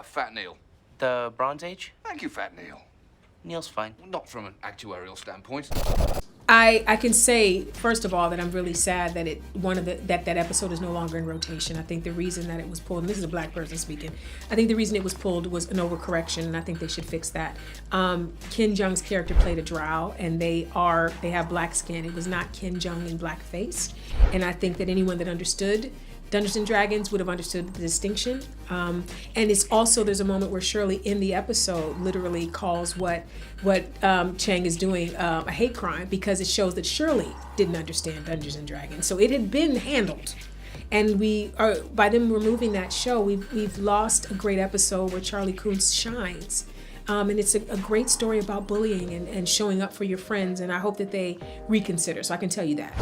Fat Neil. The Bronze Age? Thank you, Fat Neil. Neil's fine. Not from an actuarial standpoint. I can say, first of all, that I'm really sad that that episode is no longer in rotation. I think the reason that it was pulled, and this is a black person speaking, I think the reason it was pulled was an overcorrection, and I think they should fix that. Ken Jeong's character played a drow, and they have black skin. It was not Ken Jeong in blackface, and I think that anyone that understood Dungeons and Dragons would have understood the distinction. And it's also, there's a moment where Shirley in the episode literally calls what Chang is doing a hate crime, because it shows that Shirley didn't understand Dungeons and Dragons. So it had been handled. And by them removing that show, we've lost a great episode where Charlie Coons shines. And it's a great story about bullying and showing up for your friends. And I hope that they reconsider. So I can tell you that.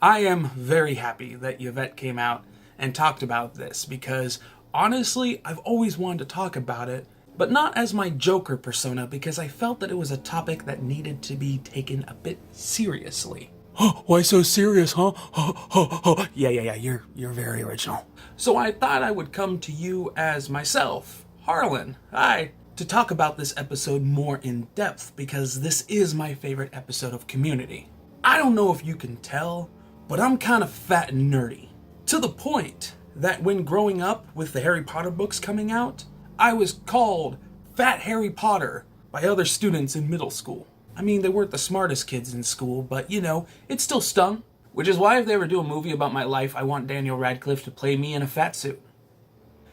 I am very happy that Yvette came out and talked about this, because honestly, I've always wanted to talk about it, but not as my Joker persona, because I felt that it was a topic that needed to be taken a bit seriously. Why so serious, huh? Yeah, you're very original. So I thought I would come to you as myself, Harlan, to talk about this episode more in depth, because this is my favorite episode of Community. I don't know if you can tell, but I'm kind of fat and nerdy. To the point that when growing up with the Harry Potter books coming out, I was called Fat Harry Potter by other students in middle school. I mean, they weren't the smartest kids in school, but it still stung. Which is why if they ever do a movie about my life, I want Daniel Radcliffe to play me in a fat suit.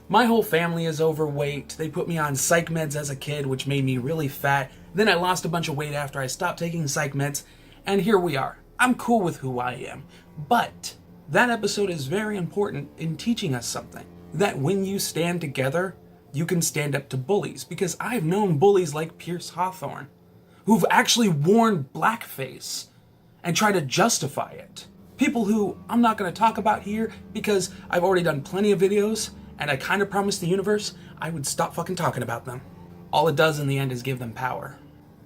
My whole family is overweight. They put me on psych meds as a kid, which made me really fat. Then I lost a bunch of weight after I stopped taking psych meds, and here we are. I'm cool with who I am. But that episode is very important in teaching us something. That when you stand together, you can stand up to bullies. Because I've known bullies like Pierce Hawthorne, who've actually worn blackface and try to justify it. People who I'm not going to talk about here because I've already done plenty of videos, and I kind of promised the universe I would stop fucking talking about them. All it does in the end is give them power.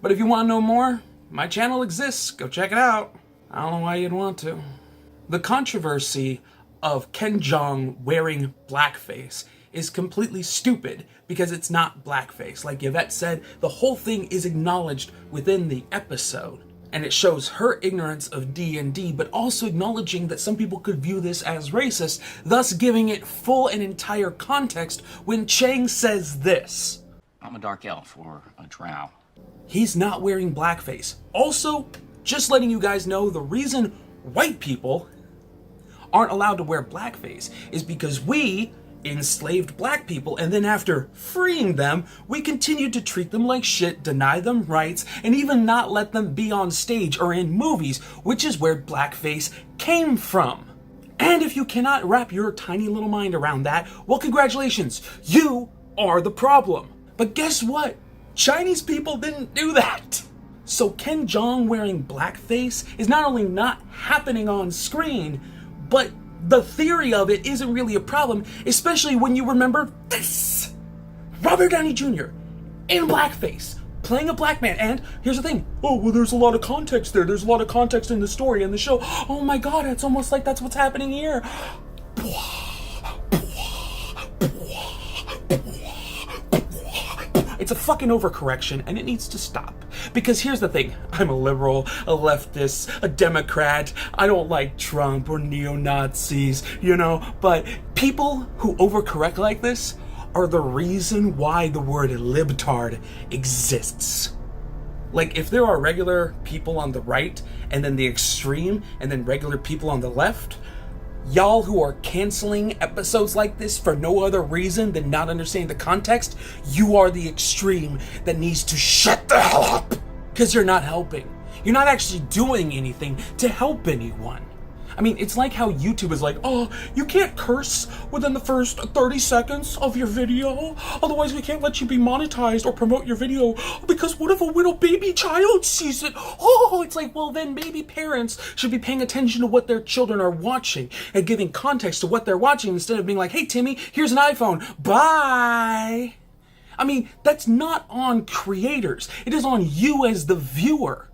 But if you want to know more, my channel exists. Go check it out. I don't know why you'd want to. The controversy of Ken Jeong wearing blackface is completely stupid because it's not blackface. Like Yvette said, the whole thing is acknowledged within the episode. And it shows her ignorance of D&D, but also acknowledging that some people could view this as racist, thus giving it full and entire context when Chang says this. I'm a dark elf or a drow. He's not wearing blackface. Also, just letting you guys know, the reason white people aren't allowed to wear blackface is because we enslaved black people, and then after freeing them, we continued to treat them like shit, deny them rights, and even not let them be on stage or in movies, which is where blackface came from. And if you cannot wrap your tiny little mind around that, well, congratulations, you are the problem. But guess what? Chinese people didn't do that. So Ken Jeong wearing blackface is not only not happening on screen, but the theory of it isn't really a problem, especially when you remember this. Robert Downey Jr. in blackface, playing a black man. And here's the thing. Oh, well, there's a lot of context there. There's a lot of context in the story and the show. Oh my God, it's almost like that's what's happening here. It's a fucking overcorrection, and it needs to stop. Because here's the thing, I'm a liberal, a leftist, a Democrat, I don't like Trump or neo-Nazis, but people who overcorrect like this are the reason why the word libtard exists. Like, if there are regular people on the right, and then the extreme, and then regular people on the left, y'all who are canceling episodes like this for no other reason than not understanding the context, you are the extreme that needs to shut the hell up. Because you're not helping. You're not actually doing anything to help anyone. I mean, it's like how YouTube is like, oh, you can't curse within the first 30 seconds of your video. Otherwise, we can't let you be monetized or promote your video. Because what if a little baby child sees it? Oh, it's like, well, then maybe parents should be paying attention to what their children are watching and giving context to what they're watching instead of being like, hey, Timmy, here's an iPhone. Bye. I mean, that's not on creators. It is on you as the viewer.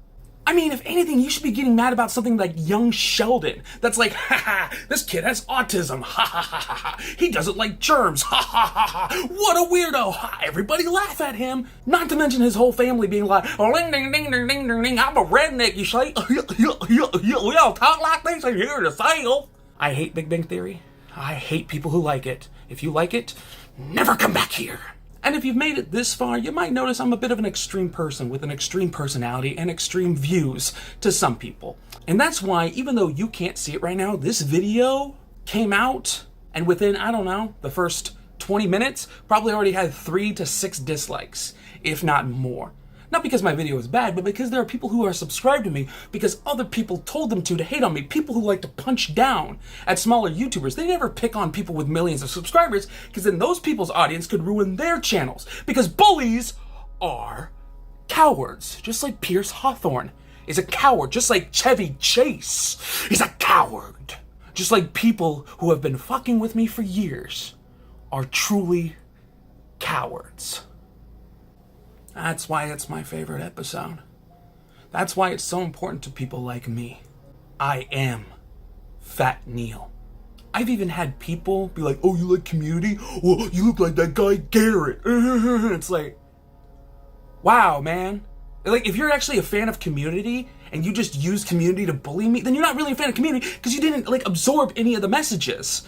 I mean, if anything, you should be getting mad about something like young Sheldon. That's like, ha, this kid has autism. Ha ha ha ha ha. He doesn't like germs. Ha ha ha ha. What a weirdo. Ha, everybody laugh at him. Not to mention his whole family being like, oh, ding, ding, ding, ding, ding, ding, ding. I'm a redneck, you say? We don't talk like this in here to sale. I hate Big Bang Theory. I hate people who like it. If you like it, never come back here. And if you've made it this far, you might notice I'm a bit of an extreme person with an extreme personality and extreme views to some people. And that's why, even though you can't see it right now, this video came out and within, I don't know, the first 20 minutes, probably already had 3 to 6 dislikes, if not more. Not because my video is bad, but because there are people who are subscribed to me because other people told them to hate on me. People who like to punch down at smaller YouTubers. They never pick on people with millions of subscribers because then those people's audience could ruin their channels. Because bullies are cowards. Just like Pierce Hawthorne is a coward. Just like Chevy Chase is a coward. Just like people who have been fucking with me for years are truly cowards. That's why it's my favorite episode. That's why it's so important to people like me. I am Fat Neil. I've even had people be like, oh, you like Community? Well, you look like that guy Garrett. It's like, wow, man. Like, if you're actually a fan of Community and you just use Community to bully me, then you're not really a fan of Community because you didn't, like, absorb any of the messages.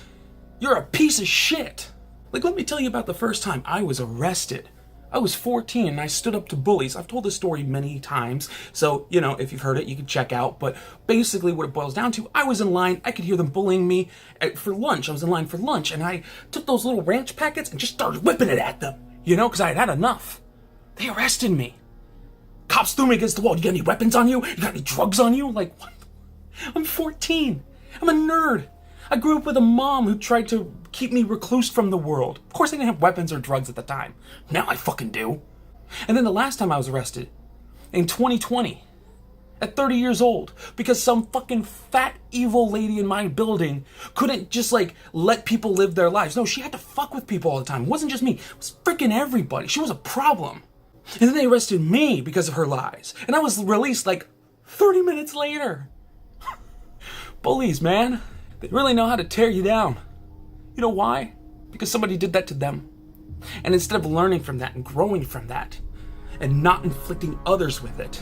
You're a piece of shit. Like, let me tell you about the first time I was arrested. I was 14 and I stood up to bullies. I've told this story many times, so, you know, if you've heard it, you can check out. But basically what it boils down to, I was in line, I could hear them bullying me for lunch. I was in line for lunch and I took those little ranch packets and just started whipping it at them, you know, because I had had enough. They arrested me. Cops threw me against the wall. You got any weapons on you? You got any drugs on you? Like, what? I'm 14. I'm a nerd. I grew up with a mom who tried to keep me recluse from the world. Of course, I didn't have weapons or drugs at the time. Now I fucking do. And then the last time I was arrested, in 2020, at 30 years old, because some fucking fat, evil lady in my building couldn't just, like, let people live their lives. No, she had to fuck with people all the time. It wasn't just me. It was freaking everybody. She was a problem. And then they arrested me because of her lies. And I was released, like, 30 minutes later. Bullies, man. They really know how to tear you down. You know why? Because somebody did that to them. And instead of learning from that and growing from that and not inflicting others with it,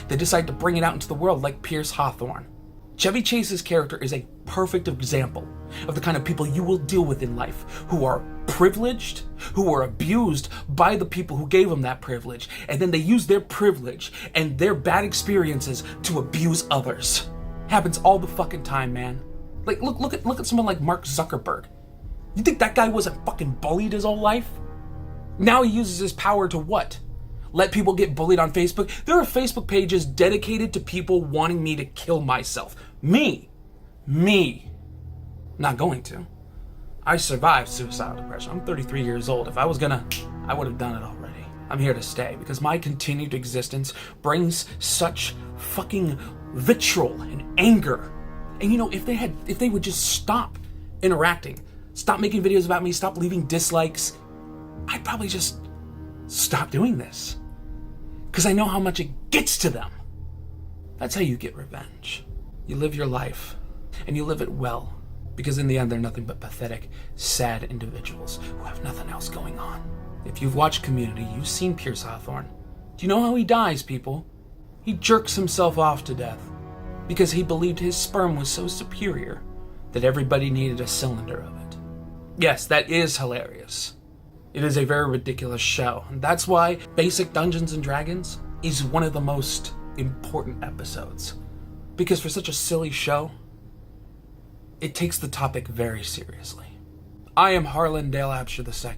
they decide to bring it out into the world like Pierce Hawthorne. Chevy Chase's character is a perfect example of the kind of people you will deal with in life who are privileged, who are abused by the people who gave them that privilege, and then they use their privilege and their bad experiences to abuse others. Happens all the fucking time, man. Like, look at someone like Mark Zuckerberg. You think that guy wasn't fucking bullied his whole life? Now he uses his power to what? Let people get bullied on Facebook? There are Facebook pages dedicated to people wanting me to kill myself. Me. Not going to. I survived suicidal depression. I'm 33 years old. If I was gonna, I would have done it already. I'm here to stay because my continued existence brings such fucking vitriol and anger. And you know, if they would just stop interacting, stop making videos about me, stop leaving dislikes, I'd probably just stop doing this. Because I know how much it gets to them. That's how you get revenge. You live your life, and you live it well. Because in the end, they're nothing but pathetic, sad individuals who have nothing else going on. If you've watched Community, you've seen Pierce Hawthorne. Do you know how he dies, people? He jerks himself off to death. Because he believed his sperm was so superior that everybody needed a cylinder of it. Yes, that is hilarious. It is a very ridiculous show. And that's why Basic Dungeons and Dragons is one of the most important episodes. Because for such a silly show, it takes the topic very seriously. I am Harlan Dale Absher II,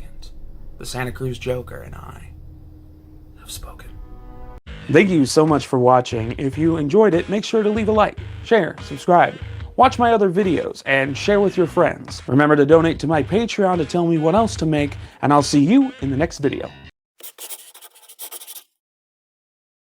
the Santa Cruz Joker, and I have spoken. Thank you so much for watching. If you enjoyed it, make sure to leave a like, share, subscribe, watch my other videos, and share with your friends. Remember to donate to my Patreon to tell me what else to make, and I'll see you in the next video.